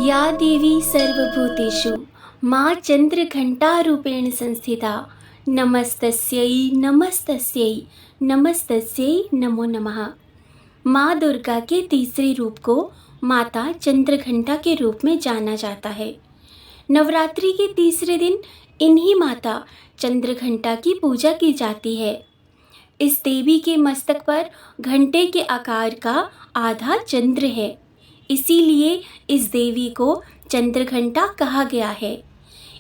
या देवी सर्वभूतेषु माँ चंद्रघंटारूपेण संस्थिता नमस्तस्यै नमस्तस्यै नमस्तस्यै नमो नमः। माँ दुर्गा के तीसरे रूप को माता चंद्रघंटा के रूप में जाना जाता है। नवरात्रि के तीसरे दिन इन्हीं माता चंद्रघंटा की पूजा की जाती है। इस देवी के मस्तक पर घंटे के आकार का आधा चंद्र है, इसीलिए इस देवी को चंद्रघंटा कहा गया है।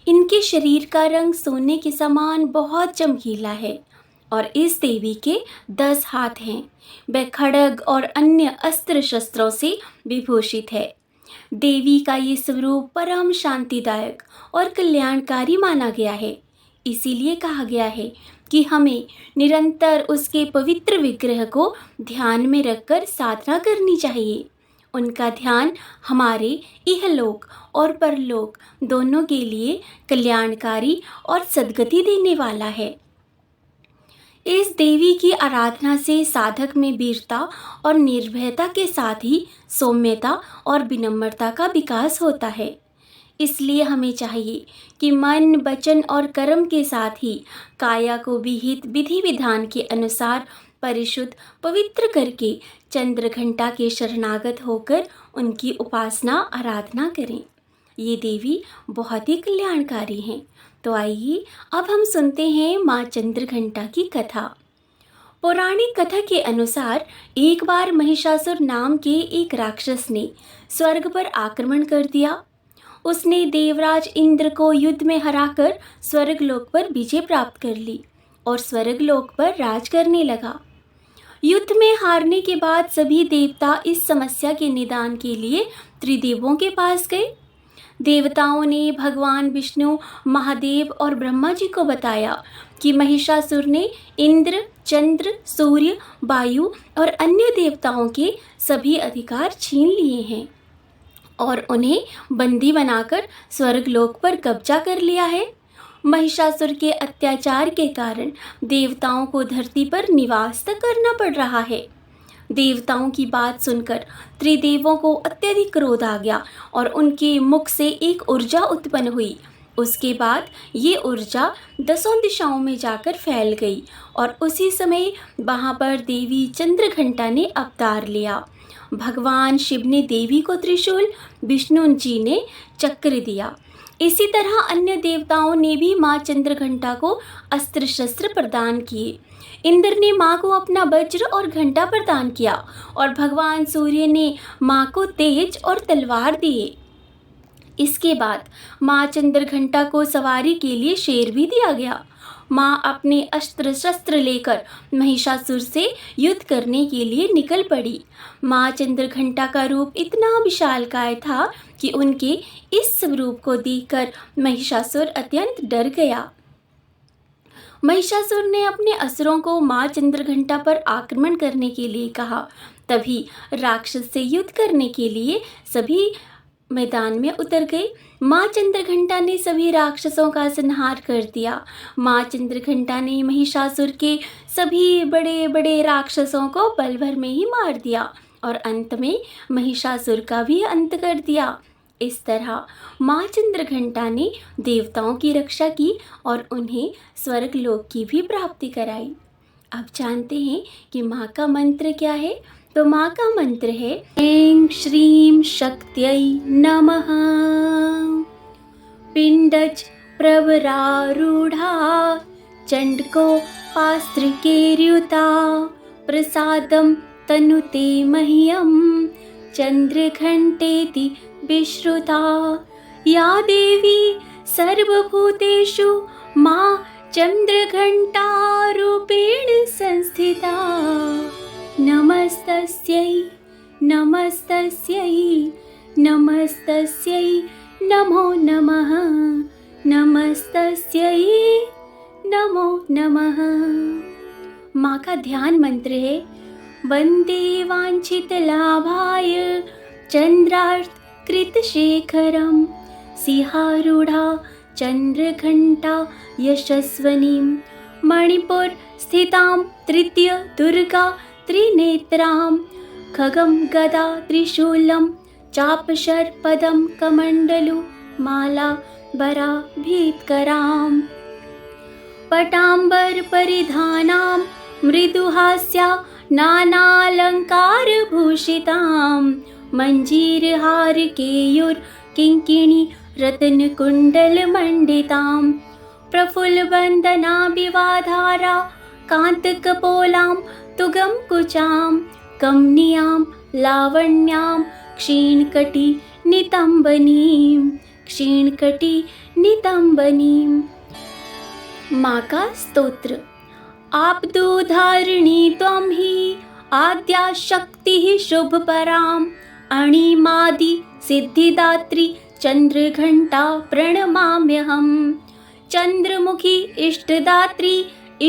इनके शरीर का रंग सोने के समान बहुत चमकीला है और इस देवी के 10 हाथ हैं। वह खड्ग और अन्य अस्त्र शस्त्रों से विभूषित है। देवी का ये स्वरूप परम शांतिदायक और कल्याणकारी माना गया है। इसीलिए कहा गया है कि हमें निरंतर उसके पवित्र विग्रह को ध्यान में रखकर साधना करनी चाहिए। उनका ध्यान हमारे इहलोक और परलोक दोनों के लिए कल्याणकारी और सद्गति देने वाला है। इस देवी की आराधना से साधक में वीरता और निर्भयता के साथ ही सौम्यता और विनम्रता का विकास होता है। इसलिए हमें चाहिए कि मन, वचन और कर्म के साथ ही काया को विहित विधि विधान के अनुसार परिशुद्ध पवित्र करके चंद्रघंटा के शरणागत होकर उनकी उपासना आराधना करें। ये देवी बहुत ही कल्याणकारी हैं। तो आइए अब हम सुनते हैं माँ चंद्रघंटा की कथा। पौराणिक कथा के अनुसार एक बार महिषासुर नाम के एक राक्षस ने स्वर्ग पर आक्रमण कर दिया। उसने देवराज इंद्र को युद्ध में हराकर स्वर्गलोक पर विजय प्राप्त कर ली और स्वर्गलोक पर राज करने लगा। युद्ध में हारने के बाद सभी देवता इस समस्या के निदान के लिए त्रिदेवों के पास गए। देवताओं ने भगवान विष्णु, महादेव और ब्रह्मा जी को बताया कि महिषासुर ने इंद्र, चंद्र, सूर्य, वायु और अन्य देवताओं के सभी अधिकार छीन लिए हैं और उन्हें बंदी बनाकर स्वर्गलोक पर कब्जा कर लिया है। महिषासुर के अत्याचार के कारण देवताओं को धरती पर निवास तक करना पड़ रहा है। देवताओं की बात सुनकर त्रिदेवों को अत्यधिक क्रोध आ गया और उनके मुख से एक ऊर्जा उत्पन्न हुई। उसके बाद ये ऊर्जा 10 दिशाओं में जाकर फैल गई और उसी समय वहाँ पर देवी चंद्रघंटा ने अवतार लिया। भगवान शिव ने देवी को त्रिशूल, विष्णु जी ने चक्र दिया। इसी तरह अन्य देवताओं ने भी माँ चंद्रघंटा को अस्त्र शस्त्र प्रदान किए। इंद्र ने माँ को अपना वज्र और घंटा प्रदान किया और भगवान सूर्य ने माँ को तेज और तलवार दिए। इसके बाद माँ चंद्रघंटा को सवारी के लिए शेर भी दिया गया। माँ अपने अस्त्र शस्त्र लेकर महिषासुर से युद्ध करने के लिए निकल पड़ी। माँ चंद्रघंटा का रूप इतना विशालकाय था कि उनके इस स्वरूप को देखकर महिषासुर अत्यंत डर गया। महिषासुर ने अपने असुरों को माँ चंद्रघंटा पर आक्रमण करने के लिए कहा। तभी राक्षस से युद्ध करने के लिए सभी मैदान में उतर गए। माँ चंद्रघंटा ने सभी राक्षसों का संहार कर दिया। माँ चंद्रघंटा ने महिषासुर के सभी बड़े बड़े राक्षसों को पल भर में ही मार दिया और अंत में महिषासुर का भी अंत कर दिया। इस तरह माँ चंद्रघंटा ने देवताओं की रक्षा की और उन्हें स्वर्गलोक की भी प्राप्ति कराई। अब जानते हैं कि माँ का मंत्र क्या है। तो माँ का मंत्र है ऐं श्रीं शक्त्यै नमः। पिंडज प्रवरारूढ़ा चंडको पास्त्रिकेर्युता प्रसादं तनुते मह्यं चंद्रघंटेति विश्रुता। या देवी सर्वभूतेषु माँ चंद्रघंटा रूपेण संस्थिता नमस्तस्यै नमस्तस्यै नमस्तस्यै नमो नमः नमस्तस्यै नमो नमः। माँ का ध्यान मंत्र है वंदे वांछितलाभाय चंद्रार्थ कृतशेखरं सिंहारूढ़ा चंद्रघंटा यशस्वनीं मणिपुर स्थितां तृतीय दुर्गा त्रिनेत्रां खगं गदा त्रिशूलं चापशर्पदं कमण्डलु माला बराभीत्कराम् पटाम्बरपरिधानां मृदुहास्या नानालङ्कारभूषितां मञ्जीरहारकेयूरकिङ्किणी रत्नकुण्डलमण्डितां प्रफुल्लवन्दनाभिवाधारा कान्तकपोलां तुगं कुचां कमनीयां लावण्यां क्षीणकटिनितम्बनीं माँ का स्तोत्र। आपदुद्धारिणी त्वं हि आद्या शक्तिः शुभपराम् अणिमादि सिद्धिदात्री चन्द्रघण्टा प्रणमाम्यहम् चन्द्रमुखी इष्टदात्री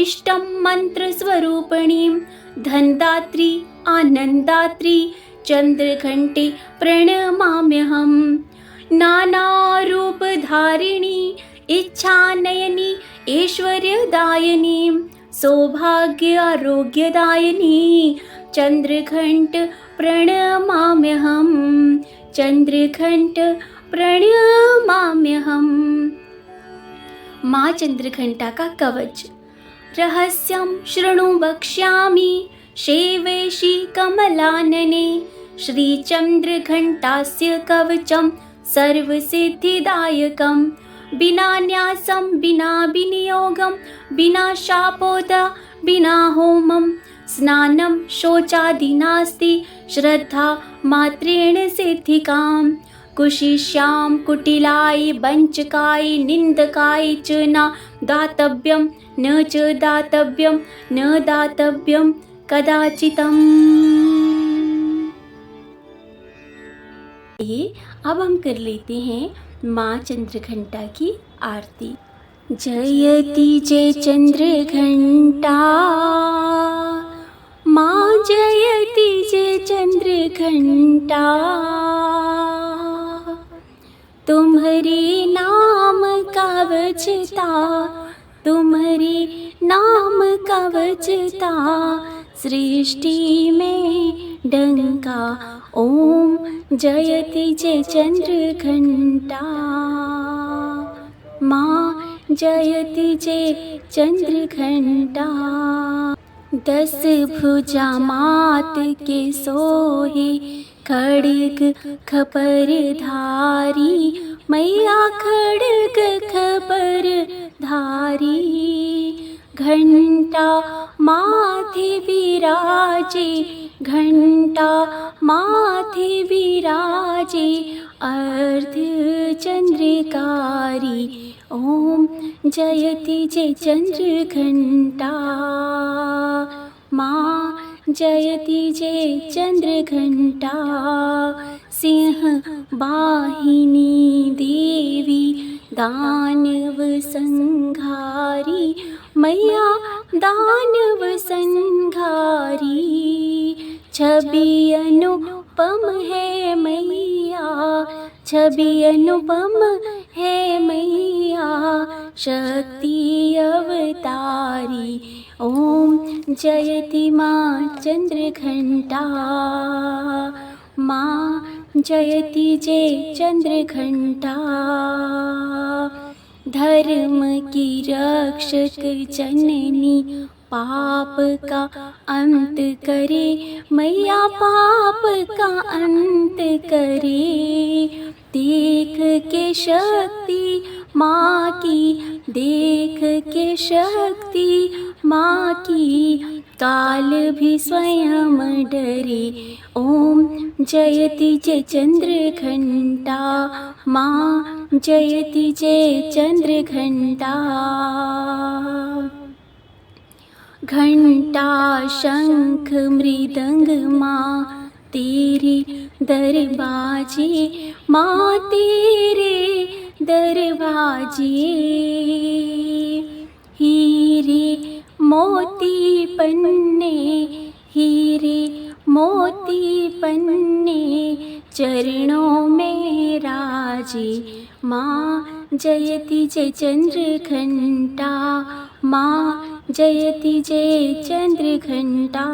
इष्टं मन्त्रस्वरूपिणीं धनदात्री आनन्दात्री चन्द्रघण्टे प्रणमाम्यहम् नानारूपधारिणी इच्छानयनी ऐश्वर्यदायिनी सौभाग्य आरोग्यदायिनी चन्द्रघण्ट प्रणमाम्यहम् चन्द्रघण्ट प्रणमाम्यहम्। माँ चन्द्रघण्टा का कवच। रहस्यं शृणु वक्ष्यामि शेवेशि कमलानने श्रीचन्द्रघण्टास्य कवचं सर्वसिद्धिदायकं बिना न्यासं विना विनियोगं विना शापोद विना होमं स्नानं शौचादि श्रद्धा मात्रेण सिद्धिकां कुशिष्यां कुटिलाय वञ्चकाय निन्दकाय च न दातव्यं न च दातव्यं न दातव्यं कदाचितम्। अब हम कर लेते हैं माँ चंद्रघंटा की आरती। जयति जय चंद्रघंटा माँ जयति जय चंद्रघंटा तुम्हारे नाम का बजता तुम्हारे नाम का बजता सृष्टि में डंका ओम जयति जय चंद्रघंटा माँ जयति जय चंद्रघंटा। 10 भुजा मात के सोहे खड्ग खपर धारी मैया खड्ग खपर धारी घंटा माथे विराजे घंटा माथे विराजे अर्ध चंद्रकारी ओम जयति जय चंद्रघंटा माँ जयति जय चंद्रघंटा। सिंह वाहिनी देवी दानव संहारी मैया दानव संहारी छवि अनुपम है मैया छवि अनुपम है मैया शक्ति अवतारी ओम जयति माँ चंद्रघंटा माँ जयति जय चंद्रघंटा। धर्म की रक्षक जननी पाप का अंत करे मैया पाप का अंत करे देख के शक्ति माँ की देख के शक्ति माँ की काल भी स्वयं डरे ओम जयति जय चंद्रघंटा माँ जयति जय चंद्रघंटा। घंटा शंख मृदंग माँ तेरे दरबाजे माँ तेरे दरवाजे हीरे मोती पन्ने हीरे मोती पन्ने चरणों में राजे माँ जयति जय चंद्रघंटा माँ जयति जय चंद्रघंटा।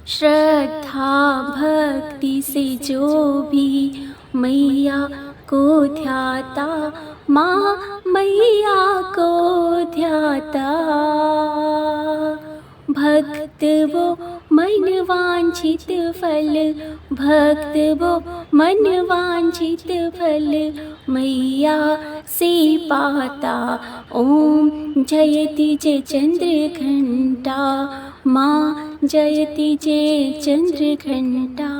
श्रद्धा भक्ति से जो भी मैया को ध्याता, माँ मैया को ध्याता, भक्त वो मन वांछित फल, भक्त वो मन वांछित फल मैया से पाता। ओम जयति जय चंद्रघंटा, माँ जयति जय चंद्रघंटा।